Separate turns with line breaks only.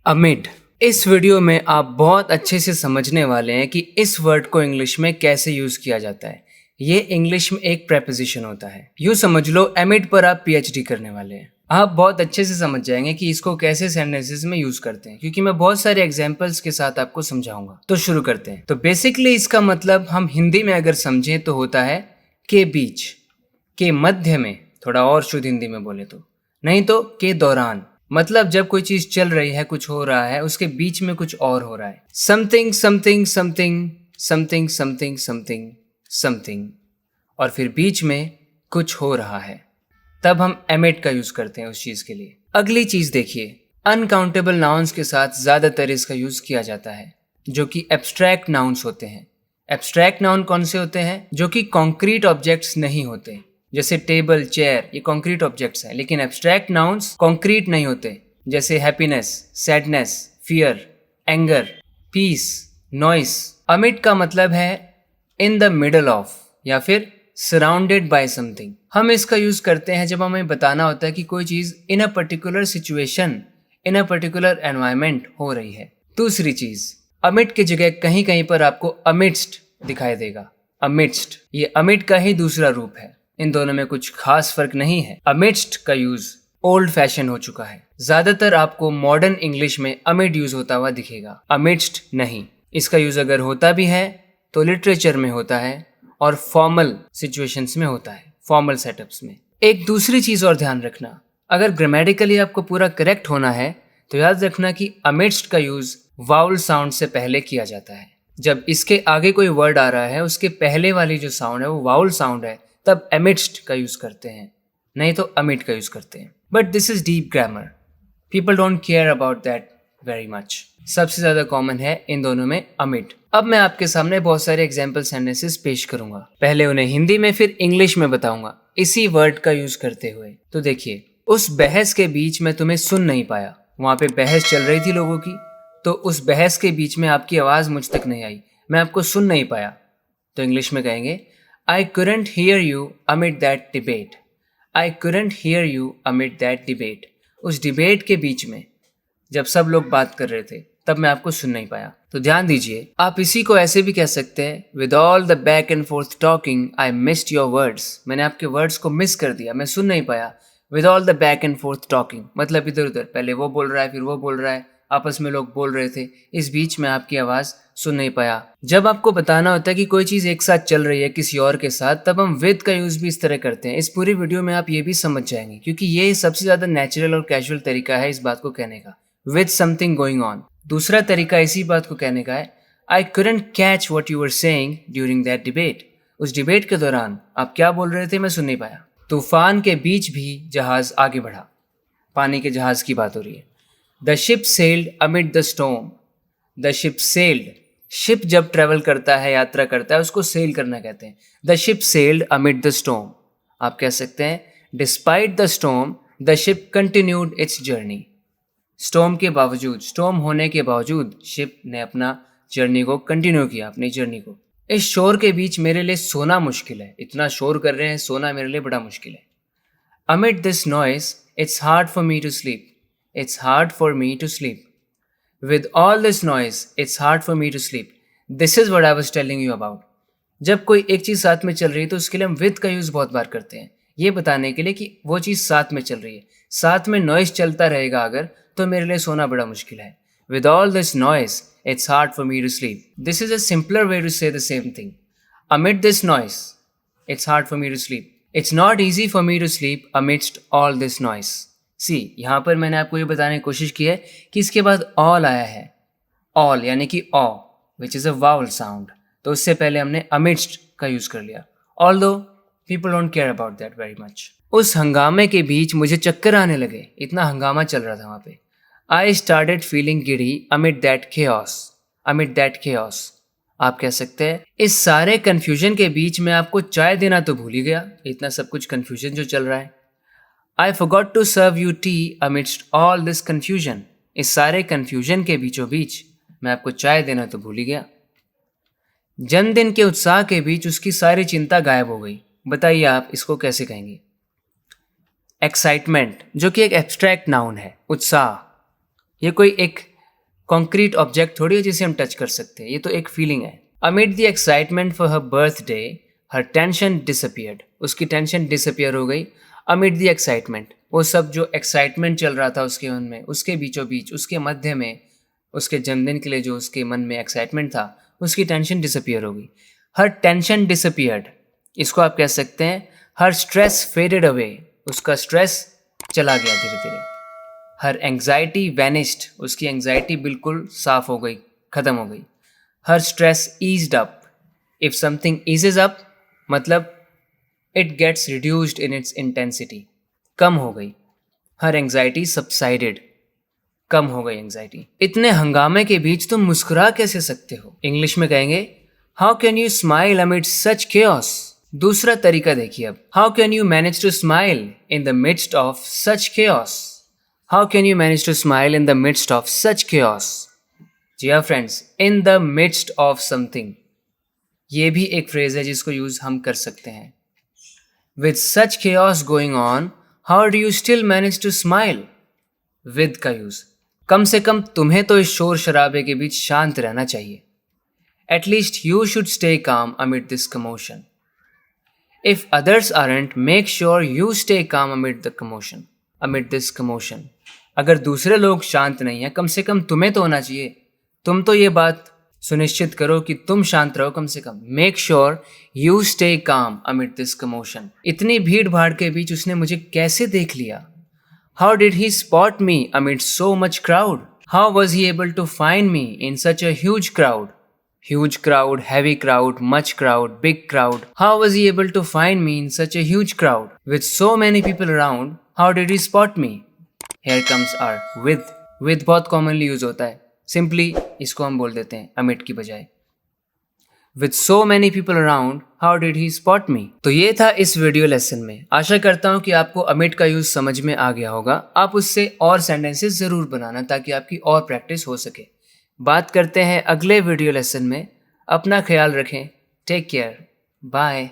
Amid. इस video में आप बहुत अच्छे से समझने वाले हैं कि इस वर्ड को इंग्लिश में कैसे यूज़ किया जाता है। ये इंग्लिश में एक प्रेपोजिशन होता है। यूँ समझ लो अमिड पर आप पीएचडी करने वाले हैं। आप बहुत अच्छे से समझ जाएंगे कि इसको कैसे सेंटेंसेस में यूज़ करते हैं, क्योंकि मैं बहुत सारे एग्जांपल्स के साथ आपको समझाऊंगा। तो शुरू करते हैं। तो बेसिकली इसका मतलब हम हिंदी में अगर समझें तो होता है के बीच, के मध्य में, थोड़ा और शुद्ध हिंदी में बोले तो, नहीं तो के दौरान। मतलब जब कोई चीज चल रही है, कुछ हो रहा है, उसके बीच में कुछ और हो रहा है। Something something something something something something something, और फिर बीच में कुछ हो रहा है, तब हम एमिट का यूज करते हैं उस चीज के लिए। अगली चीज देखिए, अनकाउंटेबल नाउन्स के साथ ज्यादातर इसका यूज किया जाता है, जो कि एब्स्ट्रैक्ट नाउन्स होते हैं। एब्स्ट्रैक्ट नाउन कौन से होते हैं? जो कि कॉन्क्रीट ऑब्जेक्ट्स नहीं होते। जैसे टेबल, चेयर, ये कॉन्क्रीट ऑब्जेक्ट्स हैं। लेकिन एब्स्ट्रैक्ट नाउन्स कॉन्क्रीट नहीं होते। जैसे happiness, sadness, fear, anger, peace, noise. अमिट का मतलब है इन द मिडल ऑफ, या फिर सराउंडेड बाय समथिंग। हम इसका यूज करते हैं जब हमें बताना होता है कि कोई चीज in a particular situation, in a particular environment हो रही है। दूसरी चीज, अमिट की जगह कहीं कहीं पर आपको अमिडस्ट दिखाई देगा। अमिडस्ट, ये अमिट का ही दूसरा रूप है। इन दोनों में कुछ खास फर्क नहीं है। अमिडस्ट का यूज ओल्ड फैशन हो चुका है। ज्यादातर आपको मॉडर्न इंग्लिश में अमिड यूज होता हुआ दिखेगा, अमिडस्ट नहीं। इसका यूज अगर होता भी है तो लिटरेचर में होता है और फॉर्मल सिचुएशंस में होता है, फॉर्मल सेटअप्स में। एक दूसरी चीज और ध्यान रखना, अगर ग्रामेटिकली आपको पूरा करेक्ट होना है तो याद रखना कि अमिडस्ट का यूज वाउल साउंड से पहले किया जाता है। जब इसके आगे कोई वर्ड आ रहा है, उसके पहले वाली जो साउंड है वो वाउल साउंड है, तब एमिडस्ट का यूज करते हैं, नहीं तो अमिट का यूज करते हैं। But this is deep grammar, people don't care about that very much. सबसे ज्यादा कॉमन है इन दोनों में अमिट। अब मैं आपके सामने बहुत सारे एग्जाम्पल सेंटेंसेस पेश करूंगा। पहले उन्हें हिंदी में फिर इंग्लिश में बताऊंगा इसी वर्ड का यूज करते हुए। तो देखिए, उस बहस के बीच में तुम्हें सुन नहीं पाया। वहां पे बहस चल रही थी लोगों की, तो उस बहस के बीच में आपकी आवाज मुझ तक नहीं आई, मैं आपको सुन नहीं पाया। तो इंग्लिश में कहेंगे I couldn't hear you amid that debate. I couldn't hear you amid that debate. उस डिबेट के बीच में जब सब लोग बात कर रहे थे, तब मैं आपको सुन नहीं पाया। तो ध्यान दीजिए, आप इसी को ऐसे भी कह सकते हैं, With all the back and forth talking, I missed your words. मैंने आपके वर्ड्स को मिस कर दिया, मैं सुन नहीं पाया। With all the back and forth talking मतलब इधर उधर, पहले वो बोल रहा है, फिर वो बोल रहा है, आपस में लोग बोल रहे थे, इस बीच में आपकी आवाज सुन नहीं पाया। जब आपको बताना होता है कि कोई चीज एक साथ चल रही है किसी और के साथ, तब हम विद का यूज भी इस तरह करते हैं। इस पूरी वीडियो में आप ये भी समझ जाएंगे, क्योंकि ये सबसे ज्यादा नेचुरल और कैजुअल तरीका है इस बात को कहने का, विद समथिंग गोइंग ऑन। दूसरा तरीका इसी बात को कहने का है, आई couldn't catch what you were saying during that debate. उस डिबेट के दौरान आप क्या बोल रहे थे, मैं सुन नहीं पाया। तूफान के बीच भी जहाज आगे बढ़ा, पानी के जहाज की बात हो रही है। The ship sailed amid the storm. The ship sailed, ship जब ट्रेवल करता है, यात्रा करता है, उसको सेल करना कहते हैं। The ship sailed amid the storm. आप कह सकते हैं despite the storm the ship continued it's journey. Storm के बावजूद, स्टॉर्म होने के बावजूद शिप ने अपना जर्नी को कंटिन्यू किया, अपनी जर्नी को। इस शोर के बीच मेरे लिए सोना मुश्किल है। इतना शोर कर रहे हैं, सोना मेरे लिए बड़ा मुश्किल है। Amid this noise, it's hard for me to sleep. It's hard for me to sleep. With all this noise, it's hard for me to sleep. This is what I was telling you about. जब कोई एक चीज़ साथ में चल रही है तो उसके लिए हम with का यूज़ बहुत बार करते हैं, ये बताने के लिए कि वो चीज़ साथ में चल रही है। साथ में नॉइस चलता रहेगा अगर, तो मेरे लिए सोना बड़ा मुश्किल है। With all this noise, it's hard for me to sleep. This is a simpler way to say the same thing. Amid this noise, it's hard for me to sleep. It's not easy for me to sleep amidst all this noise. See, यहाँ पर मैंने आपको ये बताने की कोशिश की है कि इसके बाद all आया है। all यानी कि aw, which is a vowel sound. तो उससे पहले हमने amidst का यूज़ कर लिया। Although people don't care about that very much. उस हंगामे के बीच मुझे चक्कर आने लगे, इतना हंगामा चल रहा था वहाँ पे। I started feeling giddy amid that chaos. Amid that chaos. आप कह सकते हैं इस सारे कंफ्यूजन के बीच में आपको चाय देना तो भूल ही गया, इतना सब कुछ कंफ्यूजन जो चल रहा है। I forgot to serve you tea amidst all this confusion. इस सारे कंफ्यूजन के बीचों बीच मैं आपको चाय देना तो भूल ही गया। जन्मदिन के उत्साह के बीच उसकी सारी चिंता गायब हो गई। बताइए आप इसको कैसे कहेंगे? एक्साइटमेंट, जो कि एक एब्स्ट्रैक्ट नाउन है, उत्साह, ये कोई एक कॉन्क्रीट ऑब्जेक्ट थोड़ी है जिसे हम टच कर सकते हैं, ये तो एक फीलिंग है। Amid the excitement for her birthday her tension disappeared, उसकी टेंशन डिसअपियर हो गई। अमिड द एक्साइटमेंट, वो सब जो एक्साइटमेंट चल रहा था उसके मन में, उसके बीचों बीच, उसके मध्य में, उसके जन्मदिन के लिए जो उसके मन में एक्साइटमेंट था, उसकी टेंशन डिसअपियर हो गई। हर टेंशन डिसअपियर्ड, इसको आप कह सकते हैं हर स्ट्रेस फेडेड अवे, उसका स्ट्रेस चला गया धीरे धीरे। हर एंग्जाइटी वैनिस्ड, उसकी एंग्जाइटी बिल्कुल साफ हो गई, खत्म हो गई। Her stress eased up, if something eases up मतलब it gets reduced in its intensity, कम हो गई। हर एंग्जाइटी सबसाइडेड, कम हो गई एंग्जाइटी। इतने हंगामे के बीच तुम मुस्कुरा कैसे सकते हो? इंग्लिश में कहेंगे how can you smile amid such chaos. दूसरा तरीका देखिए अब, how can you manage to smile in the midst of such chaos. How can you manage to smile in the midst of such chaos. जी हाँ friends, in the midst of something, ये भी एक phrase है जिसको use हम कर सकते हैं। With such chaos going on how do you still manage to smile. With का यूज, कम से कम तुम्हें तो इस शोर शराबे के बीच शांत रहना चाहिए। At least you should stay calm amid this commotion. If others aren't, make sure you stay calm amid the commotion, amid this commotion. अगर दूसरे लोग शांत नहीं हैं, कम से कम तुम्हें तो होना चाहिए। तुम तो ये बात सुनिश्चित करो कि तुम शांत रहो कम से कम। Make sure you stay calm amid this commotion. इतनी भीड़ भाड़ के बीच उसने मुझे कैसे देख लिया? How did he spot me amid so much crowd? How was he able to find me in such a huge crowd? Huge crowd, heavy crowd, much crowd, big crowd. How was he able to find me in such a huge crowd? With so many people around, how did he spot me? Here comes our with. With बहुत commonly use होता है। Simply इसको हम बोल देते हैं amid की बजाय। With so many people around, how did he spot me? तो ये था इस वीडियो लेसन में। आशा करता हूँ कि आपको अमिड का यूज समझ में आ गया होगा। आप उससे और सेंटेंसेस जरूर बनाना ताकि आपकी और प्रैक्टिस हो सके। बात करते हैं अगले वीडियो लेसन में। अपना ख्याल रखें। Take care. बाय।